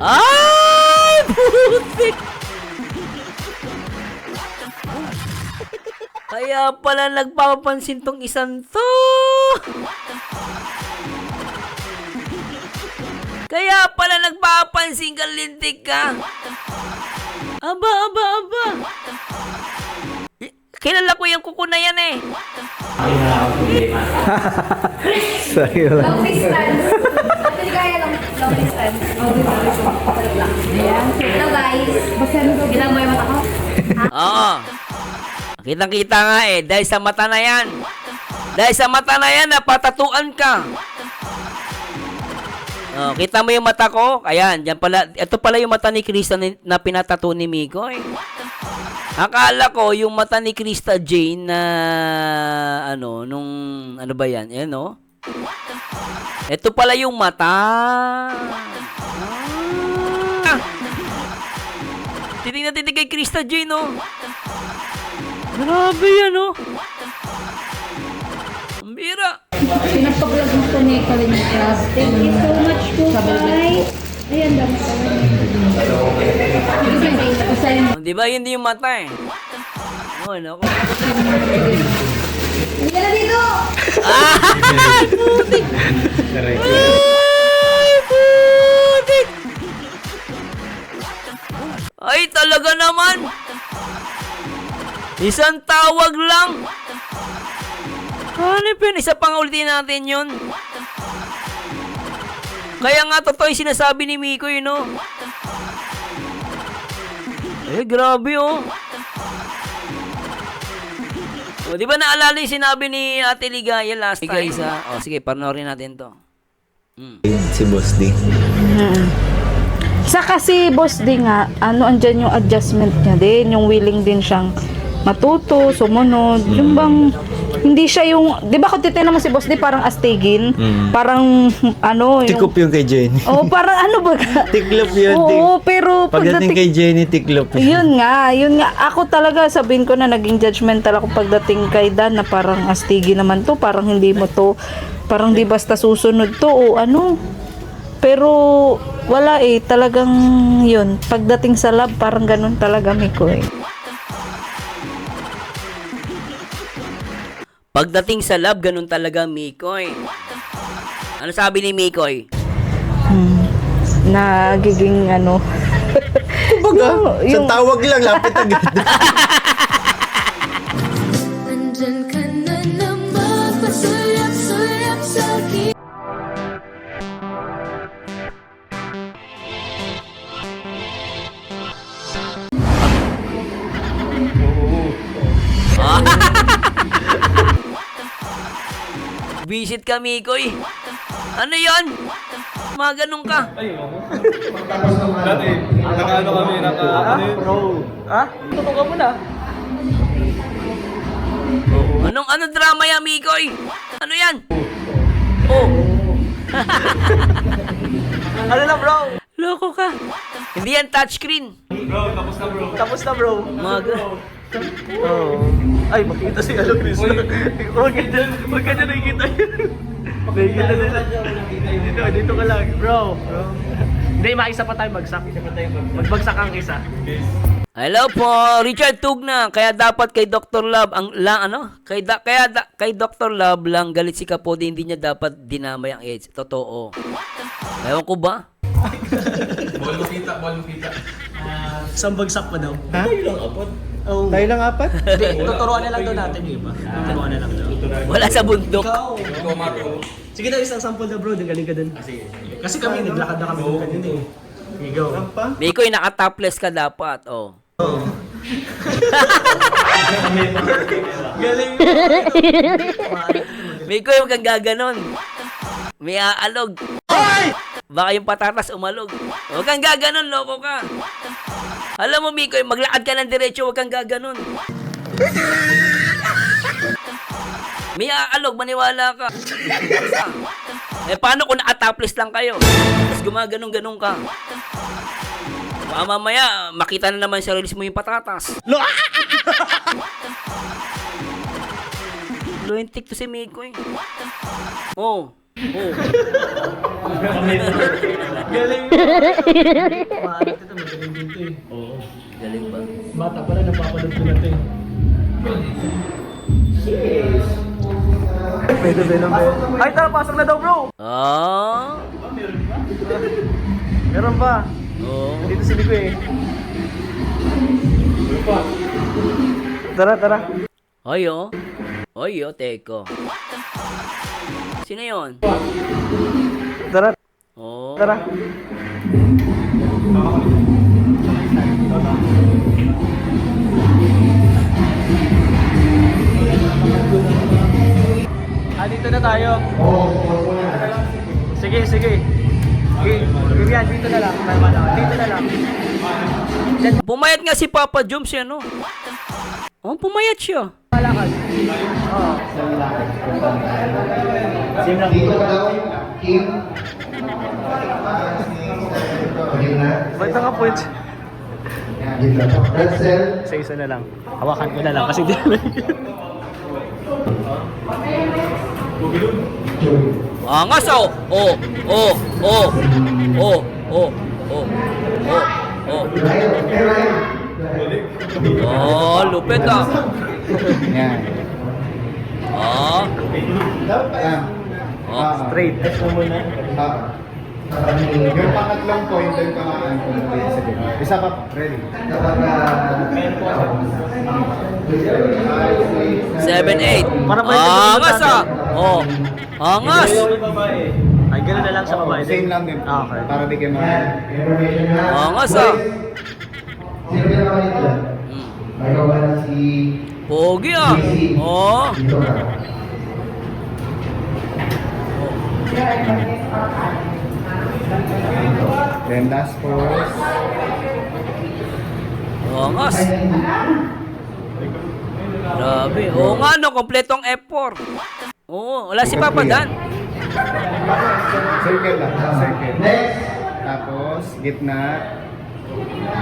Ay! Putik! Kaya pala nagpapapansin tong isang to. Kaya pala nagpapapansin kang lintik ka. Aba. Kilala ko yung kuko na yan eh. Sa'yo lang. Long distance. Ate Ligaya, long distance. Ayan. Hello guys. Bilang mo yung mata ko? Oo. Kitang-kita nga eh. Dahil sa mata na yan. Dahil sa mata na yan, napatatuan ka. Oh, kita mo yung mata ko? Ayan, dyan pala. Ito pala yung mata ni Krista na pinatato ni Miko eh. Akala ko yung mata ni Krista Jane na ano ba yan? Ayan oh. Ito pala yung mata. Titig na titig kay Krista Jane oh. Grabe yan oh. Ang bira. Pinagpa-vlog mo ko ni Kalina Crab. Thank you so much po guys. Ayan lang po. Di ba hindi yung mata eh? Oh, nako. Hindi ka na dito! Ay, putik! Ay, putik! Ay, talaga naman! Isang tawag lang! Ano yun? Isa pang ulitin natin yun. Kaya nga totoo yung sinasabi ni Miko yun, no? Eh, grabe, oh. O, di ba naalala yung sinabi ni Ate Ligaya last time? Isa. O, sige, panoorin natin to. Si Boss D. Sa kasi Boss D nga, andyan yung adjustment niya din, yung willing din siyang matuto, sumunod, yung bang hindi siya yung, di ba kung titignan mo si Boss D parang astigin, parang Tikup yung kay Jenny. oh, parang ano ba? Tiklop yun. Oo, pero Pagdating kay Jenny, tiklop yun nga, ako talaga sabihin ko na naging judgmental ako pagdating kay Dan na parang astigi naman to, parang hindi mo to, parang di basta susunod to o ano. Pero wala eh, talagang yun, pagdating sa lab parang ganun talaga Miko eh. Pagdating sa lab, ganun talaga, Mikoy. Ano sabi ni Mikoy? Nagiging Kumbaga, sa tawag lang, lapit agad. Nandyan ka na naman, pasulap-sulap sa akin. Visit ka, Mikoy. Ano yon? Mga ganun ka. Ay, oo. Dati, naka-ano kami, Bro. Ha? Tutok ka muna. Anong drama yan, Mikoy? Ano yan? Oh. Ano na, bro? Loko ka. Hindi yan touchscreen. Bro, tapos na bro. Tapos na, bro. Mga Oh. Ay, makita si Alo Chris. Huwag ka dyan nakikita yun. Nakikita nila. Dito ka lang, bro. Hindi, maisa pa tayo bagsak. Magbagsak ang isa. Hello po, Richard Tugna. Kaya dapat kay Dr. Love kay Dr. Love lang galit si Kapodi, hindi niya dapat dinamay ang AIDS. Totoo. Ewan ko ba? Ball mo kita. Isang bagsak pa daw. Ha? Oh. Tayo lang apat? Hindi, tuturuan na lang daw natin yung iba. Tuturuan na lang daw. Wala sa bundok. Sige daw, isang sample na bro, galing ka dun. Kasi kami, naglakad na kami ng ganyan eh. Sige, go. Mikoy, naka-topless ka dapat. Oh. Galing. Mikoy, huwag kang gaganon. May aalog. Baka yung patatas umalog. Huwag kang gaganon, loko ka. Alam mo, Mikoy, maglakad ka ng diretso, huwag kang gaganon. May aalog, maniwala ka. Eh, paano kung naka-topless lang kayo? Tapos gumaganon-ganon ka. Baka mamaya, makita na naman sa release mo yung patatas. Luentik to si Mikoy. Oh. Galing. Maalat ito, magaling din ito eh. Oo. Galing ba? Bata pala, napapanood ko na ito eh. Pwede. Ay, tara, pasok na daw bro! Ah. Meron pa. Oo. Dito si Nico eh. Tara. Oyo. Oyo, teko. Sino yun? Tara. Oo. Dito na tayo. Sige. Ganyan, dito na lang. Dito na lang. Pumayat nga si Papa Joms yan, no? Oh, pumayat siya. Malakad. Oo. Dito ka daw, Kim. Kim na. Ba't nga points? Dito. Pretzel. Isa na lang. Hawakan ko na lang kasi di Angas, oh. Ryan. Ryan. Oh, lupit ah. Yan. Ah. Ah. straight. Yung pangatlong point, doon ka maan kung pwede sa diba. Isa pa, ready. Kapag 7-8. Para ba Angas ah. Oh. Angas. Ay, gano'n na lang sa babae. Same lang din. Ah, okay. Para di kayo mga... Angas ah. Sino pinakalit dyan? Mayroon ba na si... Pogi ah. Oh. Dito ka. Then last pose. Angas. Grabe. Oo nga no, kompletong F4. Oo, wala si Papa Dan. Circle lang. Circle. Next. Tapos, gitna.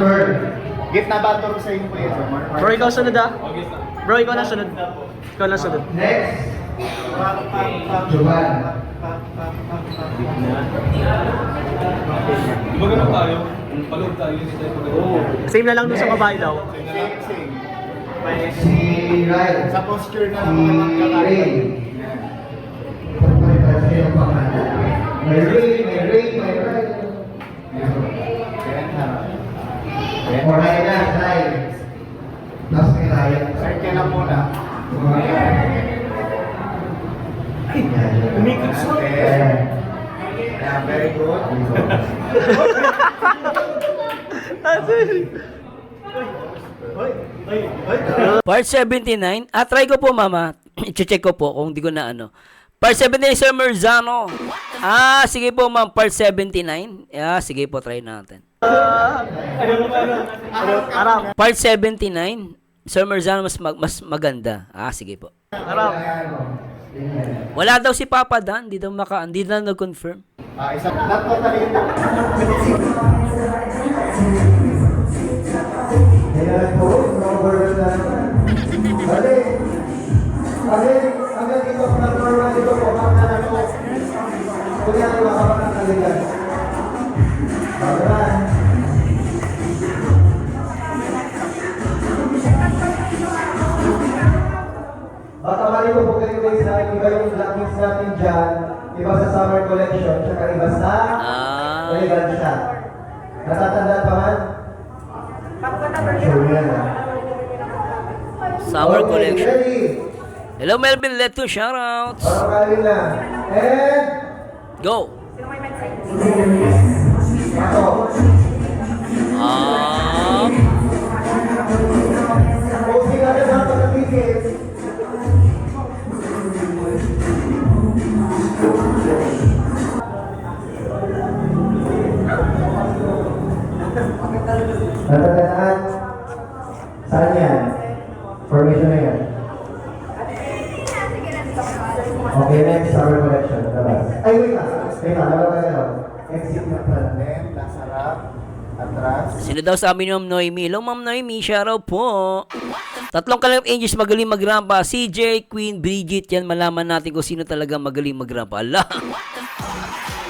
Bird. Gitna ba ito sa inyo po yun? Bro, ikaw sunod ah. Bro, ikaw lang sunod. Next. Juban. Di ba ganun tayo? Palog tayo, hindi tayo pag Same na lang dun sa babae daw. Same. Si Ryan. Sa posture na lang mga Ray. May Ray, may Ryan. O Ryan na, Ryan. Tapos may Ryan. Circle lang muna. Umikot siya. Yeah, very good. Part 79. Try ko po, mama. I-check ko po kung di ko na ano. Part 79, Sir Merzano. Sige po, ma'am. Part 79. Sige po, try natin. Arap. Part 79. Sir Merzano, mas maganda. Sige po. Arap. Wala daw si Papa Dan. Hindi daw nag-confirm. Isa. Not totally. Ayan po, number 9. Hanggang dito po, number 1 dito po, makanan po. Kung yan, makapakan kaligan. Alright. Baka mali ko po kayo guys na iba yung blackings natin dyan, iba sa summer collection, tsaka iba sa elegansya. Natatandaan pa man? Sure yan ah. Summer Okay, collection. ready? Hello, Melvin Leto. Shoutouts. Parang kaling na. And... Go. Ako. Posting natin sa pagkatikit. Natatandaan? Saan yan? Formation na yan. Okay, next summer collection. Labas. Ay, wait na. Labas ka lang. Exit na pala. Then, nasa harap. Atras. Sino daw sa amin yung Noemi? Hello, Ma'am Noemi. Shoutout po. Tatlong Kalingap Angels magaling magrampa. CJ, Queen, Bridget. Yan, malaman natin kung sino talaga magaling magrampa. Ala.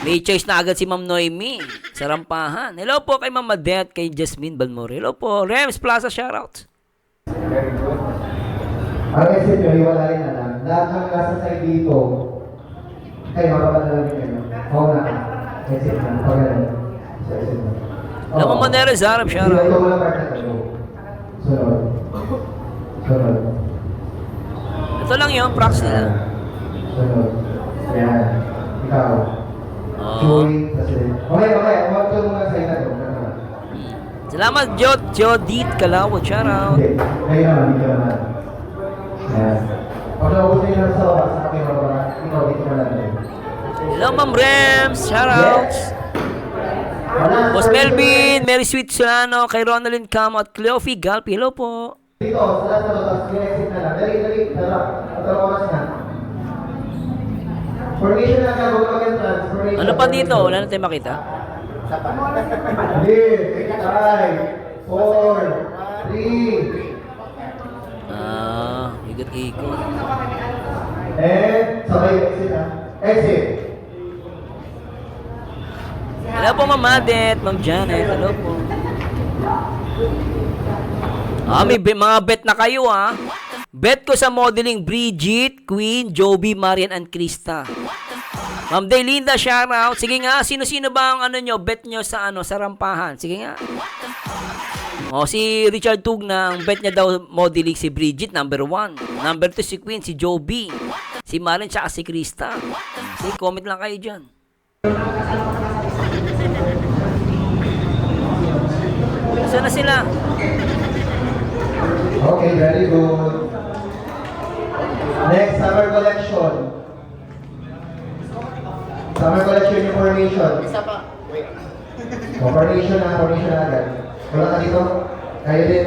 May choice na agad si Ma'am Noemi sa Rampahan. Hello po kay Ma'am Madet, kay Jasmine Balmore. Hello po. Rems Plaza, shoutout. Very good. Ang exit nyo, hiwalayin na lang. Lahat ng nasa side dito, kayo mapapadala rin kayo. Oo na. Exit na. Pagano. Sa exit na. Hello Ma'am Manera Zarab, Ito shoutout. mo lang part na tayo. Sunod. Sunod. Ito lang yun, prox nila. Sunod. Yan. Ikaw. Oh. Joey. Okay. Huwag ito muna sa ina to. Salamat, Jodit Kalawad, shoutout. Hindi. Hindi naman. Yan. Pag naubos nyo lang sa oras, sa aking mga ikaw dito na lang. Hello Ma'am Rems, shoutouts. Boss Melvin, Mary Sweet Solano, kay Ronaldin Camo at Cleofi Galpi. Hello po. Dito, sa lahat na lutas, exit na lang. Dali. Dala. At oras na. Formation na ka, huwag mag-entrance. Formation. Ano pa dito? Wala na tayong makita. 5, 4, 3, Ikot-ikot. and sabay exit ha. Exit. Hello po Ma'am Madet, Ma'am Janet. Hello po. May mga bet na kayo Bet ko sa modeling Bridget, Queen, Joby, Marian, and Krista. Ma'am Daylinda, shoutout. Sige nga, sino-sino ba ang bet nyo sa sa Rampahan? Sige nga. Si Richard Tugna, ang bet niya daw modeling si Bridget, number 1. Number 2 si Queen, si Joby. Si Marian, tsaka si Krista. Sige, comment lang kayo dyan. Saan na sila? Okay, very good. Next, summer collection. Summer collection yung formation. Isa pa. Wait. Formation na agad. Wala ka dito? Kayo din?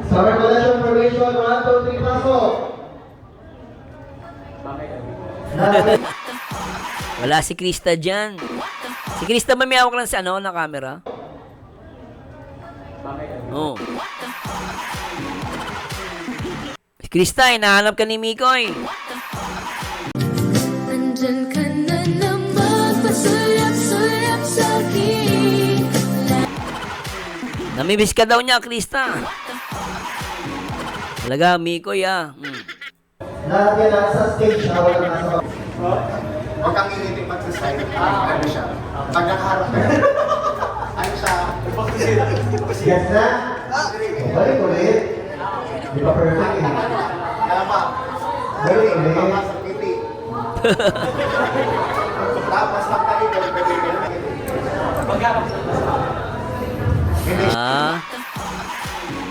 Summer collection formation. 1, 2, 3, pasok. Wala si Krista dyan. Si Krista ba may hawak lang sa na camera? Oo. Si Krista, hinahanap ka ni Mikoy. Andyan ka na naman, pasulap-sulap sa'kin. Namimiss ka daw niya, Krista. Talaga, Mikoy Lahat yan nasa stage na walang nasa baba. Huwag kang initin mag-side. Ano siya? Pag nakaharap ka. Ano siya? Yes na? Balik ulit. Di ba perfect eh? Tama. Balik ulit. Papasok ngiti. Tapos magtalikod.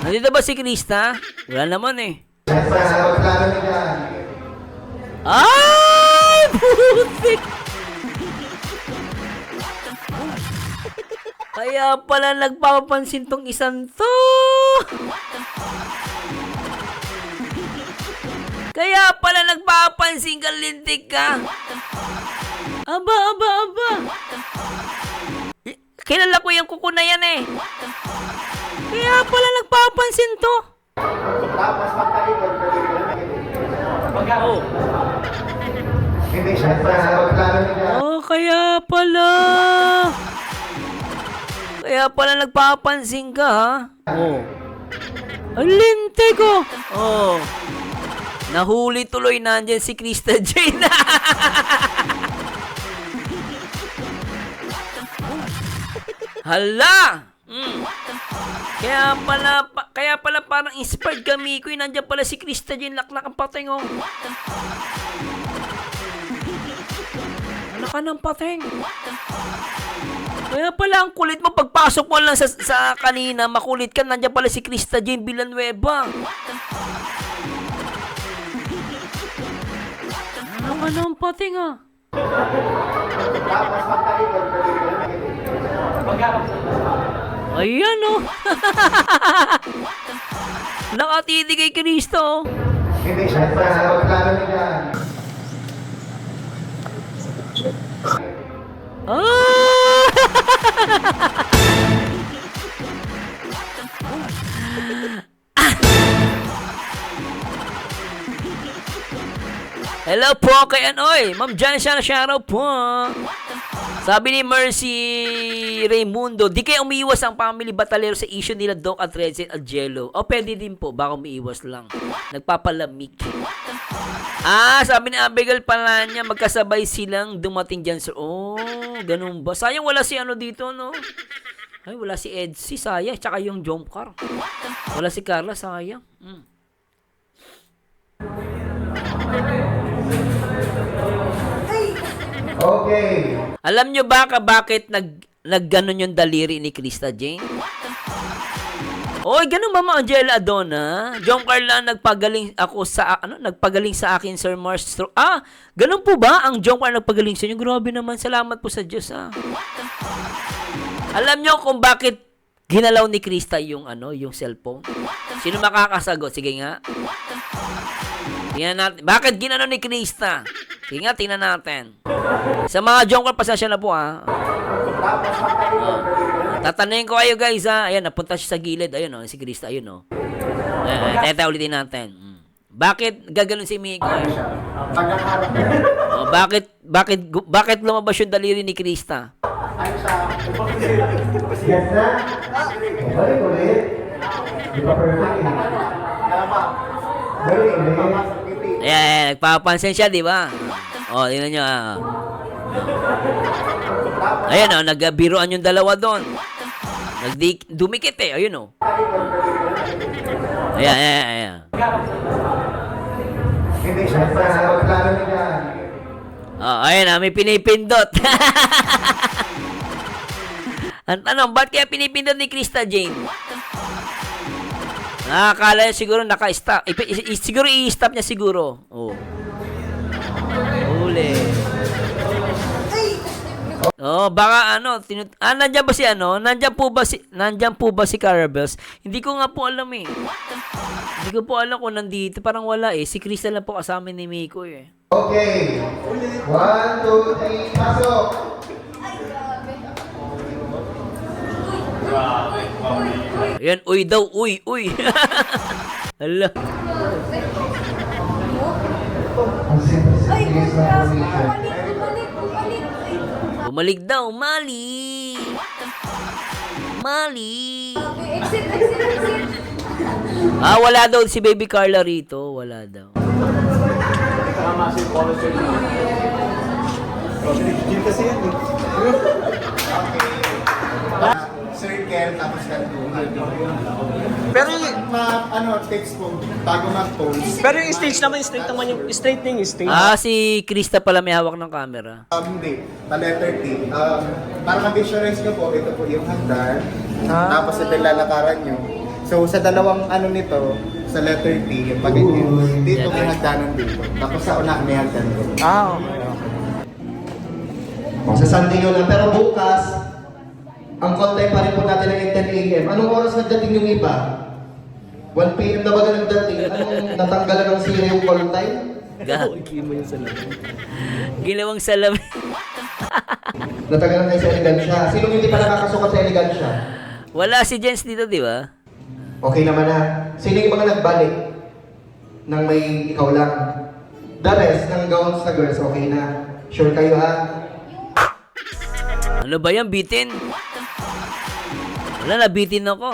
Nandito ba si Krista? Wala naman eh. Yes na, magplano na dyan. Ay! Putik! Kaya pala nagpapapansin tong isang to. Kaya pala nagpapapansin ka, lintik ka. Aba. Kilala ko yung kuko na yan eh. Kaya pala nagpapapansin to. Tapos magtalikod. Oh. Hindi siya. Yes na, magplano na dyan. Kaya pala. Kaya pala nagpapansin ka, ha? Ang linte ko. Nahuli tuloy, nandyan si Krista Jane. Hala! Kaya pala parang inspired kami ko. Nandiyan pala si Krista Jane, laklak ang pateng, Ano ka ng pateng? Kaya pala ang kulit mo, pagpasok mo lang sa kanina, makulit ka, nandiyan pala si Krista Jane Villanueva. Ano ka ng pating Tapos magtalikod. Ayan Nakatidi kay Kristo. Hindi siya. Yes na, magplano na dyan. Hello po kay Anoy. Ma'am Jan, shoutout po. Sabi ni Mercy Raimundo, di kayo umiiwas ang family batalero sa issue nila Doc at Redset at Jello. O, pwede din po. Baka umiiwas lang. Nagpapalamig. Sabi ni Abigail pala niya, magkasabay silang dumating dyan. Oh, ganun ba? Sayang wala si ano dito, no? Ay, wala si Edsy, sayang. Tsaka yung jump car. Wala si Carla, sayang. Okay. Alam nyo ba bakit nagganon yung daliri ni Krista Jane? Oy, ganun Mama Angela Adona. John Carla, nagpagaling sa akin, Sir Mars. Ganun po ba ang John Carla nagpagaling sa inyo? Grabe naman, salamat po sa Diyos, Alam nyo kung bakit ginalaw ni Krista yung cellphone? Sino makakasagot? Sige nga. Tingnan natin. Bakit ginano ni Krista? Sige nga, tingnan natin. Sa mga John Carla, pasensya na po, Tatanungin ko kayo guys Ayan, napunta siya sa gilid. Ayun si Krista, ayun Teta ulitin natin. Bakit gaganon si Miko? Bakit lumabas yung daliri ni Krista? Yes na? Balik ulit. Di ba perfect Balik ulit. Ayan, nagpapansin siya, di ba? Tingnan nyo Ayan nagbiruan yung dalawa doon. Dumikit ayun Ayan. Hindi siya sa plano nila. Ayan may pinipindot. Ang tanong, ba't kaya pinipindot ni Krista Jane? Akala niya siguro naka-stop. Siguro i-stop niya siguro. Uli. Baka nandiyan ba si nandiyan po ba si Carabels? Hindi ko nga po alam Hindi ko po alam kung nandito. Parang wala Si Krista lang po kasama ni Miko Okay. 1, 2, 3, pasok! Ayan, uy daw, uy. Hala. Ang simple na position. Bumalik daw, Mali. Exit. Wala daw si Baby Carla rito. Wala daw. Circle, tapos kantuhan. Pero yung, Text po, bago mag-post. pero yung stage naman, straight na yung stage. Si Krista pala may hawak ng camera. Hindi, sa letter T. Para ma-visualize nyo po, ito po yung hagdan. Tapos ito yung lalakaran nyo. So sa dalawang nito, sa letter T, yung pag-ganyan. Dito may hagdanan dito. Tapos sa una may hagdan dito. Okay. Sa Sunday yun lang. Pero bukas, ang call time pa rin po natin ay 10 a.m. Anong oras nagdating yung iba? 1 p.m. na ba na nagdating? Anong natanggalan ng sila yung call time? Ginawang salamin. Natanggalan kayo sa elegansya. Sinong hindi pa nakakasukat sa elegansya? Wala si Jens dito, di ba? Okay naman na. Sino yung mga nagbalik nang may ikaw lang? The rest ng gowns na girls, okay na. Sure kayo Ano ba yan, bitin? Wala, nabitin ako.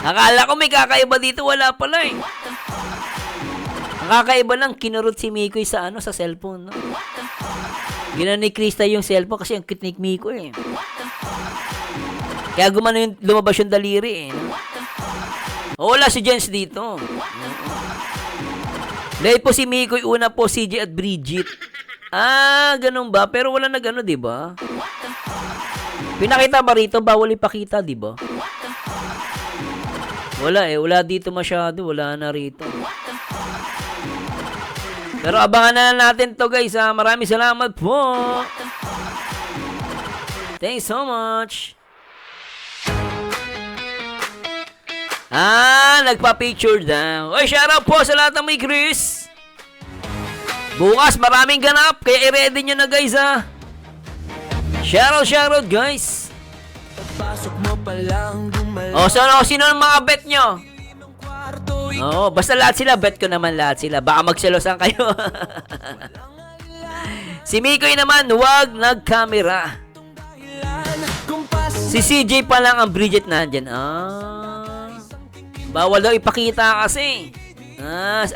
Akala ko may kakaiba dito, wala pala Ang kakaiba lang, kinurot si Mikoy sa sa cellphone, no? Ginan ni Krista yung cellphone kasi ang cute ni Mikoy, Kaya lumabas yung daliri, no? Wala si Jens dito. Dahil po si Mikoy, una po CJ at Bridget. Ganun ba? Pero wala di ba? Pinakita ba rito? Bawal ipakita, di ba? Wala wala dito masyado. Wala na rito. Pero abangan na natin to guys. Maraming salamat po. Thanks so much. Nagpa-picture daw. Oy, shoutout po sa lahat ng may Chris. Bukas maraming ganap. Kaya i-ready nyo na guys Shoutout guys. Sino ang mga bet nyo? Basta lahat sila. Bet ko naman lahat sila. Baka magselosan kayo. Si Mikoy naman, huwag nag-camera. Si CJ pa lang ang Bridget nandyan. Bawal daw ipakita kasi.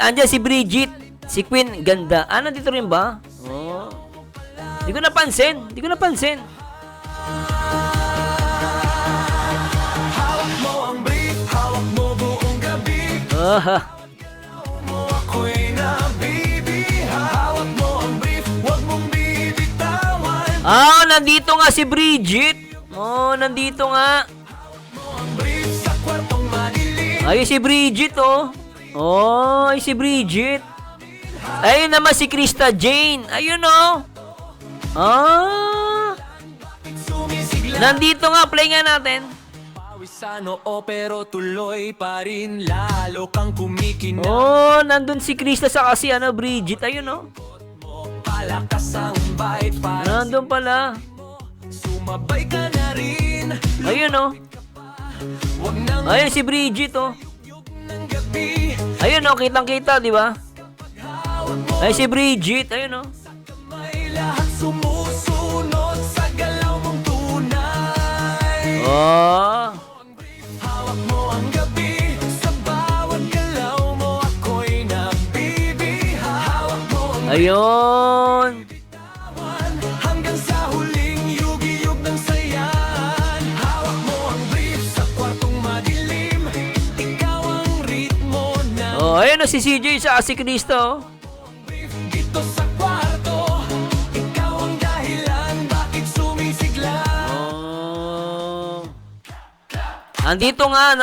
Andyan si Bridget. Si Queen, ganda. Nandito rin ba? Di ko napansin. Nandito nga si Bridget. Nandito nga. Ay, si Bridget, ay, si Bridget. Ayun naman si Krista Jane. Ayun, nandito nga, play nga natin. Pero tuloy pa rin, lalo kang kumikinang. Nandun si Krista sa kasi Bridget. Ayun, Palakas ang bait para nandun pala. sumabay ka na rin. Ayun, Huwag nang ayun si Bridget, ng gabi. Ayun, kitang-kita, di ba? Ay, si Bridget. Ayun, May lahat sumusunod sa galaw mong tunay. Hawak mo ang gabi. Sa bawat galaw mo ako'y nabibiha. Hawak mo ang Ayun. hanggang sa huling yugi-yug ng sayan. Hawak mo ang brief sa kwartong madilim. Ikaw ang ritmo na Ayun, si CJ sa si Krista, dito sa kwarto. Ikaw ang dahilan bakit sumisigla. Andito nga,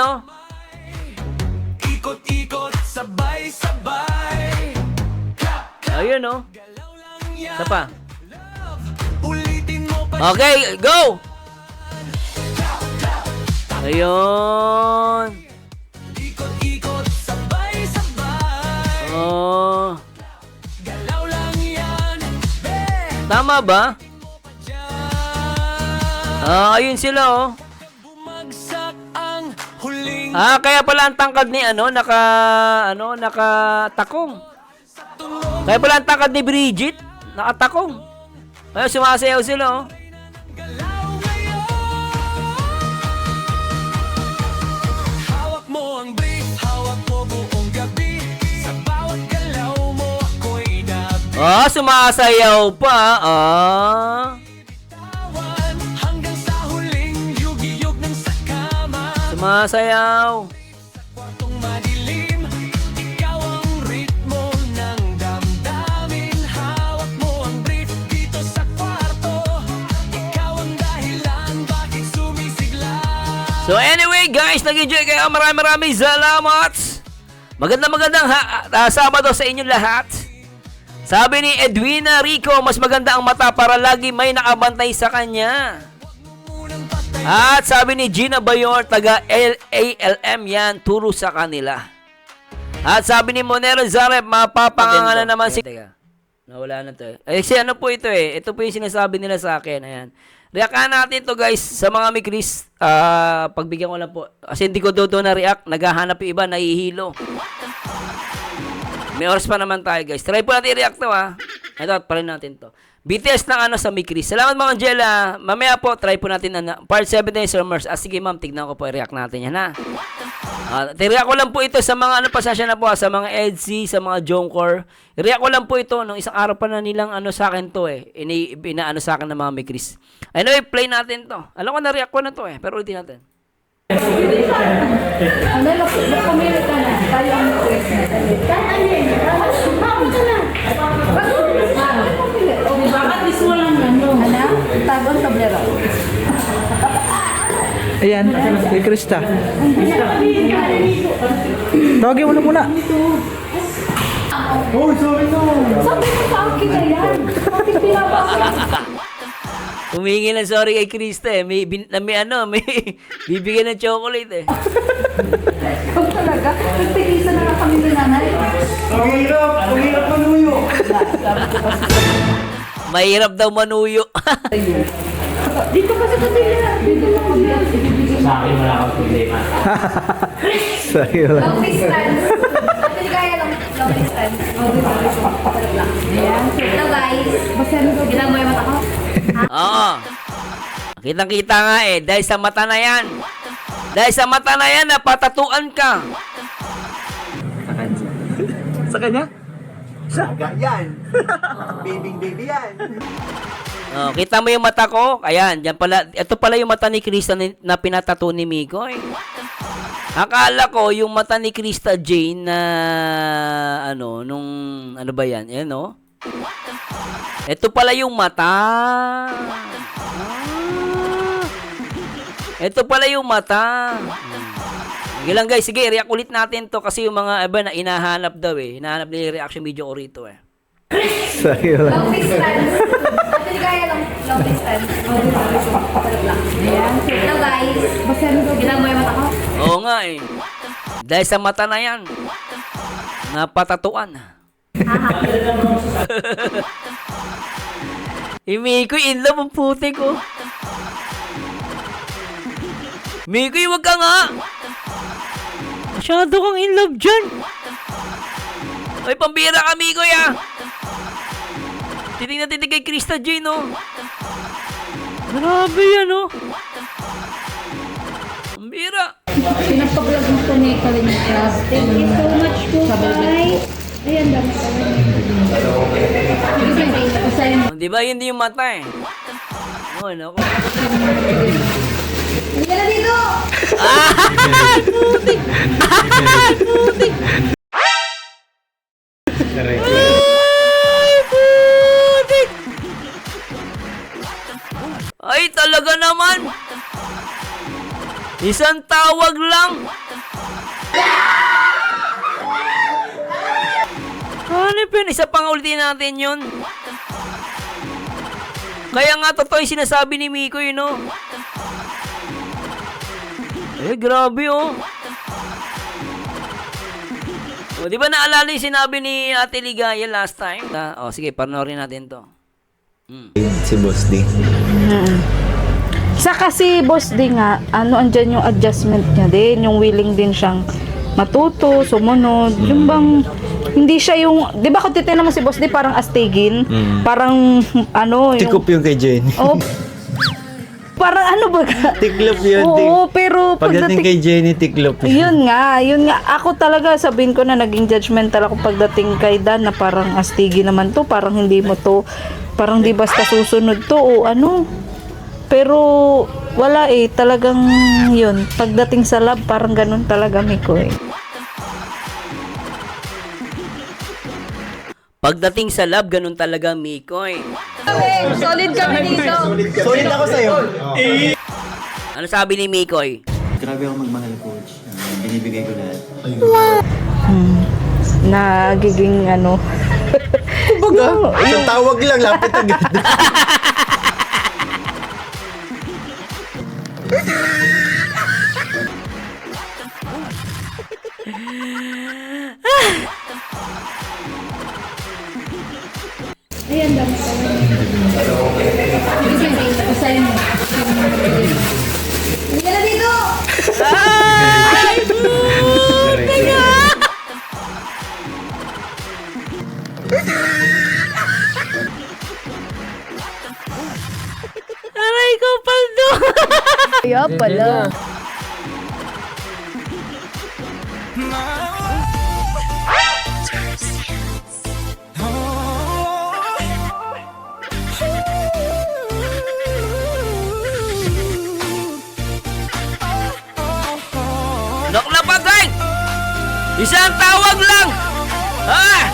Ikot-ikot, sabay-sabay. Ayun, Galaw lang yan. Isa pa. Ulitin mo pa. Okay, go! Ayun. Ikot-ikot, sabay-sabay. Galaw lang yan. Tama ba? Ayun sila, Bumagsak ang huling kaya pala ang tangkad ni nakatakong. Kaya pala ang tangkad ni Bridget, nakatakong. Ayun, sumasayaw sila, galaw ngayon. Hawak mo ang brief, hawak mo buong gabi. Sa bawat galaw mo ako'y nabitawan. Sumasayaw pa, Hanggang sa huling yugi-yug ng sakama. Sumasayaw. Kwartong madilim, ikaw ang ritmo ng damdamin. Hawak mo ang brief dito sa kwarto. Ikaw ang dahilan bakit sumisigla. So anyway guys, nag-enjoy kayo. Maraming salamat. Magandang Sabado sa inyong lahat. Sabi ni Edwina Rico, mas maganda ang mata para lagi may nakabantay sa kanya. At sabi ni Gina Bayor, taga ALM yan, turo sa kanila. At sabi ni Monero Zarep, mapapangangalan naman si... Teka, nawala na to kasi ano po ito ito po yung sinasabi nila sa akin. Ayan. Reactan natin to guys sa mga mikris. Pagbigyan ko lang po. Kasi hindi ko doon na react. Naghahanap yung iba, nahihilo. May oras pa naman tayo guys. Try po natin i-react to Ito, pa rin natin to. BTS ng sa Mikris. Salamat mga Angela. Mamaya po, try po natin part 7 na yung Summers. Sige ma'am, tignan ko po, i-react natin yan i-react ko lang po ito sa mga pasasya na po sa mga EDC, sa mga Jonkor. I-react ko lang po ito nung isang araw pa na nilang sa akin to inaano sa akin ng mga Mikris. Anyway, play natin to. Alam ko na-react ko na to pero ulitin natin. Kumili ka na. Tayo ang bakit gusto mo lang tagong tablero. Ayan, kay Krista. Tawagin mo na muna. Sabi mo sa akin na yan. Bakit pinapasok? Humingi ng sorry kay Krista may bibigyan ng chocolate Huwag talaga. Nagpilisan na kami ng nanay. Ang hirap manuyo. Mahirap daw manuyo. Dito kasi kabila. Dito lang kabila. Sa akin wala akong problema. Sorry. Long distance. Ate, kaya long long distance. Sarap lang. Ayan. Hello guys. Gilang mo yung mata ko? Oo. Kitang-kita nga eh. Dahil sa mata na yan. Dahil sa mata na yan, napatatuan ka. Sa kanya? Oh, kita mo yung mata ko? Ayan, dyan pala. Ito pala yung mata ni Krista na pinatato ni Mikoy. Akala ko yung mata ni Krista Jane na ano ba yan? Ayan, no? Ito pala yung mata. Ito pala yung mata. Sige lang guys, sige, react ulit natin to kasi yung mga iba na inahanap daw eh. Hinahanap nila yung reaction video ko rito eh. Long distance. Ate, di kaya long distance. Sarap lang. Ayan. Hello guys. Gilang mo yung mata ko? Oo nga eh. Dahil sa mata na yan, napatatuan. Mikoy, in love ang puti ko. Mikoy, wag ka nga. Masyado kang in love dyan. Ay, pambira ka, Mikoy ah. Titing na titig kay Krista Jane, oh. Grabe yan, oh. Pambira. Pinapag-vlog mo ko ni Kalinikas. Thank you so much po, guys. Ayan, dami ko. Di ba, hindi yung mata eh. Oh, naku. Hindi ka na dito! Putik! Putik! Ay, putik! Ay, talaga naman! Isang tawag lang! Hanip yun, isa pang ulitin natin yun. Kaya nga totoo yung sinasabi ni Miko yun, no? Eh, grabe, oh. O, di ba naalala yung sinabi ni Ate Ligaya last time? O, sige, panoorin natin to. Si Boss D. Sa kasi Boss D nga, andyan yung adjustment niya din, yung willing din siyang matuto, sumunod, yung bang hindi siya yung, di ba kung titignan mo si Boss D parang astigin, parang Tikup yung kay Jane. oh, parang ano ba ka? Tiklop yun. Oo, pero Pagdating kay Jenny, tiklop yun nga. Ako talaga sabihin ko na naging judgmental ako pagdating kay Dan na parang astigi naman to, parang hindi mo to, parang di basta susunod to o ano. Pero wala eh, talagang yun. Pagdating sa lab, parang ganun talaga Miko eh. Pagdating sa lab, ganun talaga, Mikoy. Solid kami dito. Solid ako sa'yo. Ano sabi ni Mikoy? Grabe ako magmahal, coach. Binibigay ko lahat. Nagiging ano. Kumbaga, isang tawag lang, lapit agad. Ayan, dami ko. Hindi ka na dito! Ay, putik ah! Aray ko, paldo! Kaya pala. Nok na patay! Isang tawag lang! Ah!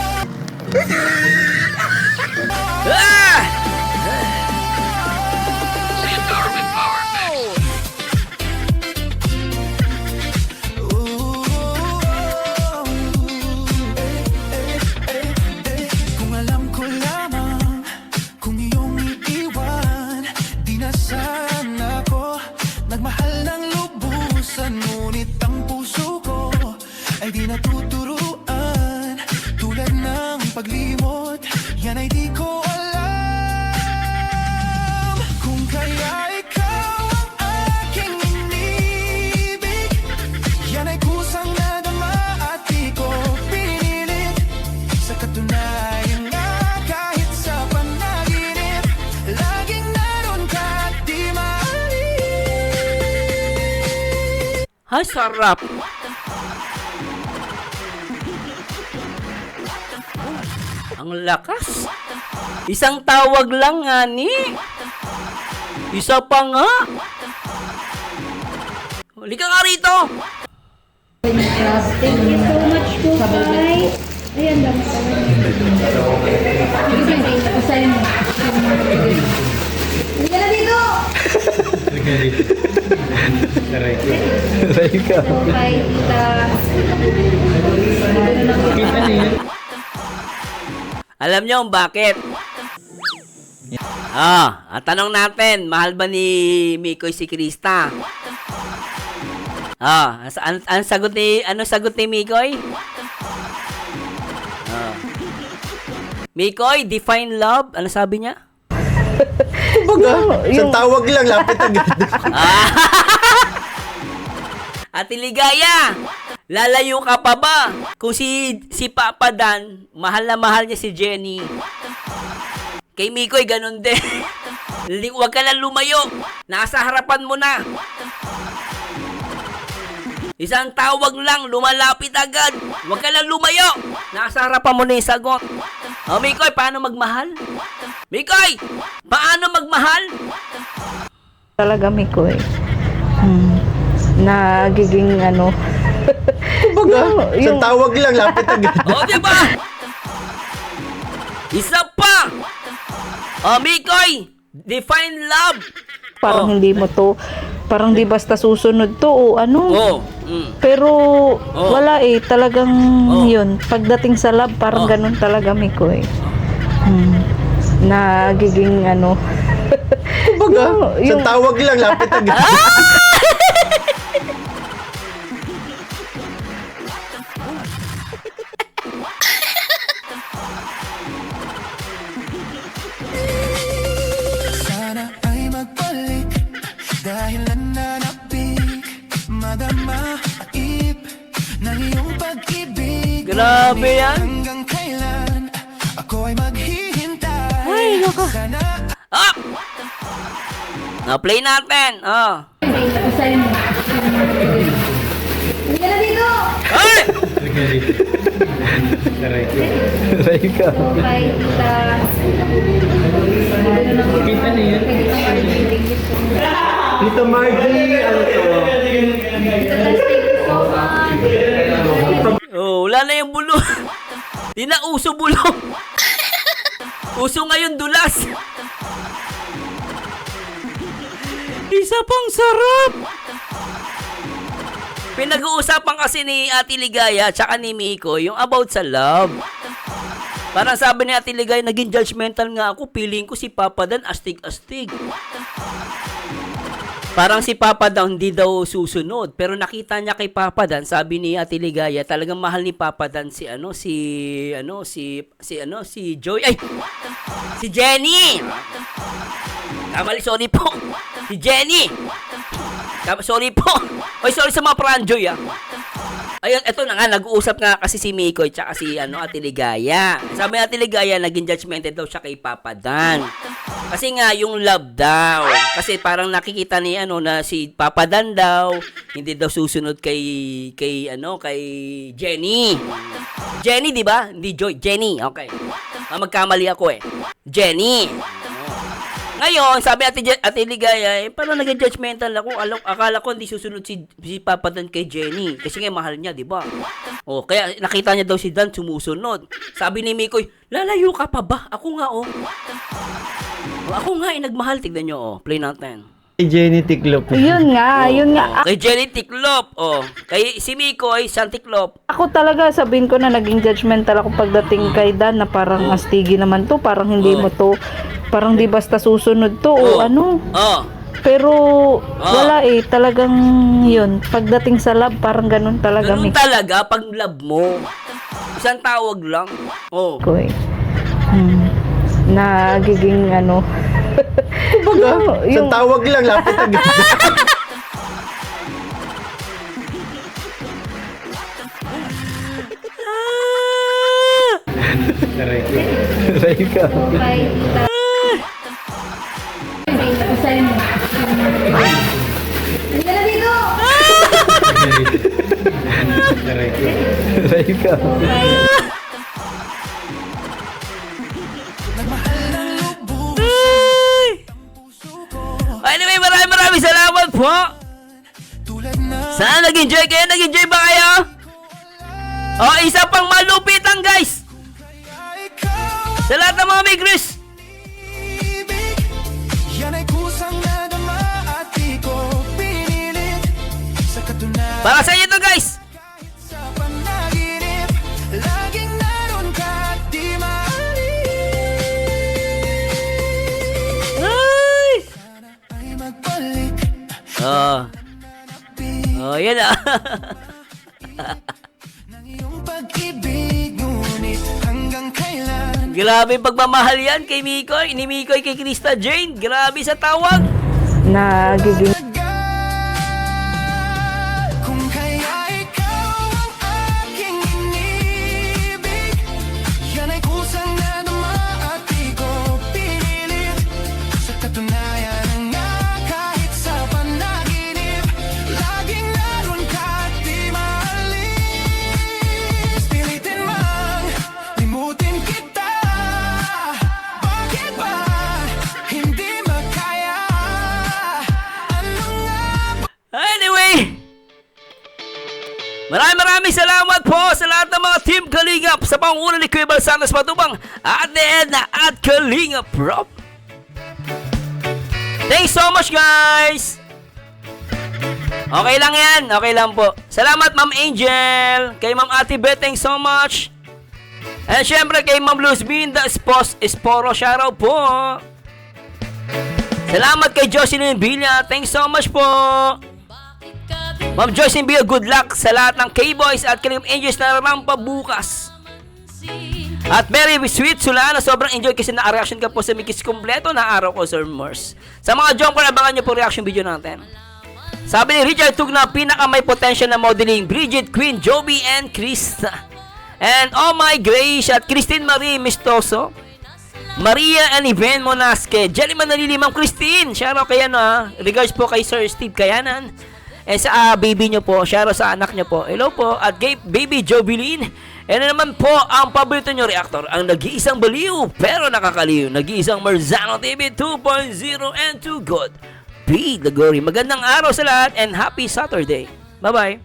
Ah! Kung alam ko lamang kung iyong iiwan, di na sana ako nagmahal ng lubusan. Ngunit ang puso ko ay di natuturuan tulad ng paglimot. Ha, sarap. Ang lakas. Isang tawag lang nga ni. Isa pa nga. Halika nga rito. Thank you so much po, guys. Ayan, dami pa. Pasayin mo. Halika na dito! Aray ka. Okay, Kita niya. Alam niyo kung bakit? Ang tanong natin, mahal ba ni Mikoy si Krista? Ang sagot ni, ano sagot ni Mikoy? Mikoy, define love. Ano sabi niya? Kumbaga, isang tawag lang, lapit agad. Ate Ligaya, lalayo ka pa ba? Kung si Papa Dan, mahal na mahal niya si Jenny. Kay Mikoy, ganun din. Huwag ka lang lumayo. Nasa harapan mo na. Isang tawag lang, lumalapit agad. Huwag ka lang lumayo. Nasa harapan mo na yung sagot. Mikoy, paano magmahal? Mikoy, paano magmahal? Talaga, Mikoy. Nagiging ano. Kumbaga, isang tawag lang, lapit agad. Diba? Isa pa. Mikoy, define love. Parang hindi mo to, parang di basta susunod to o ano. Pero wala eh, talagang yun. Pagdating sa love, parang ganun talaga, Mikoy. Nagiging ano. Kumbaga, isang tawag lang, lapit agad. Sana ay magbalik dahil nananapig madama aib ng iyong pag-ibig. Grabe yan. Hanggang kailan ako ay maghihintay. Ay, nako. Play natin. Pasayin mo. Halika na dito! Ay! Aray ka. Okay, Kita niya. Tita Margie, ano to? Wala na yung bulo. Di na uso bulo. Uso ngayon dulas. Isa pang sarap. Pinag-uusapan kasi ni Ate Ligaya tsaka ni Miko yung about sa love. Parang sabi ni Ate Ligaya, naging judgmental nga ako. Feeling ko si Papa Dan astig-astig. Parang si Papa Dan hindi daw susunod. Pero nakita niya kay Papa Dan, sabi ni Ate Ligaya, talagang mahal ni Papa Dan si Joy. Ay! Si Jenny! Kamali, sorry po. Si Jenny! Sorry po. Oy, sorry sa mga pranjoy Ayun, eto na nga, nag-uusap nga kasi si Mikoy tsaka si Ate Ligaya. Sabi ni Ate Ligaya, naging judgmented daw siya kay Papa Dan. Kasi nga, yung love daw. Kasi parang nakikita ni na si Papa Dan daw, hindi daw susunod kay Jenny. Jenny, di ba? Hindi Joy. Jenny, okay. Magkamali ako Jenny. Ngayon, sabi Ate Ligaya, parang nag-judgmental ako. Akala ko hindi susunod si Papa Dan kay Jenny. Kasi nga mahal niya, di ba? Kaya nakita niya daw si Dan sumusunod. Sabi ni Mikoy, lalayo ka pa ba? Ako nga, Ako nga, nagmahal. Tignan nyo, play natin. Kay Jenny Tiklop. Yun nga. Kay Jenny Tiklop, Kay si Mikoy, San Tiklop. Ako talaga, sabihin ko na naging judgmental ako pagdating kay Dan na parang astigi naman to, parang hindi mo to, parang di basta susunod to o ano. Pero wala eh, talagang yun. Pagdating sa love, parang ganun talaga. Ganun talaga pag love mo. Isang tawag lang. Koy. Nagiging ano. Kumbaga, isang tawag lang, lapit agad. Aray ka. Okay, pasayin mo. Halika na dito! Ikaw. Anyway, maraming salamat po. Sana nag-enjoy kayo? Nag-enjoy ba kayo? O, isa pang malupitan, guys. Sa lahat ng mga Migris. Para sa inyo to, guys. Yan ah. Grabe pagmamahal yan kay Mikoy. Ni Mikoy kay Krista Jane. Grabe sa tawag. Nagiging Kung kaya ikaw ang aking inibig, yan ay kusang na at di ko pinilit. Sa katunayan nga kahit sa panaginip, laging naroon ka at di maalis. Pilitin mang limutin kita, bakit ba hindi makaya? Ano nga Anyway, maraming salamat po sa lahat ng mga Team Kalingap sa panguna ni Kuya Bal Santos Matubang at ni Edna at Kalingap Rob. Thanks so much, guys. Okay lang yan. Okay lang po. Salamat, Ma'am Angel. Kay Ma'am Ate Beth, thanks so much. And syempre kay Ma'am Luz Binda Esporo, shoutout po. Salamat kay Jocelyn Villa. Thanks so much po. Ma'am Jocelyn Villa, good luck sa lahat ng K-Boys at Kalingap Angels na rampa bukas. At very sweet Solana, sobrang enjoy kasi na-reaction ka po sa Mikis kompleto na araw ko, Sir Morse. Sa mga jumper, abangan nyo po reaction video natin. Sabi ni Richard Tugna, pinaka may potential na modeling, Bridget, Queen, Joby, and Krista. And oh my grace, at Christine Marie Mistoso, Maria and Ivan Monasque, Jellyman Nalilimang Christine, shoutout kaya na, regards po kay Sir Steve Kayanan. And sa baby nyo po, shoutout sa anak nyo po, hello po, at kay baby Jobilin. And naman po, ang paborito nyo reactor, ang nag-iisang baliw, pero nakakaliw, nag-iisang Marzano TV 2.0 and to God be the glory. Magandang araw sa lahat and happy Saturday. Bye-bye.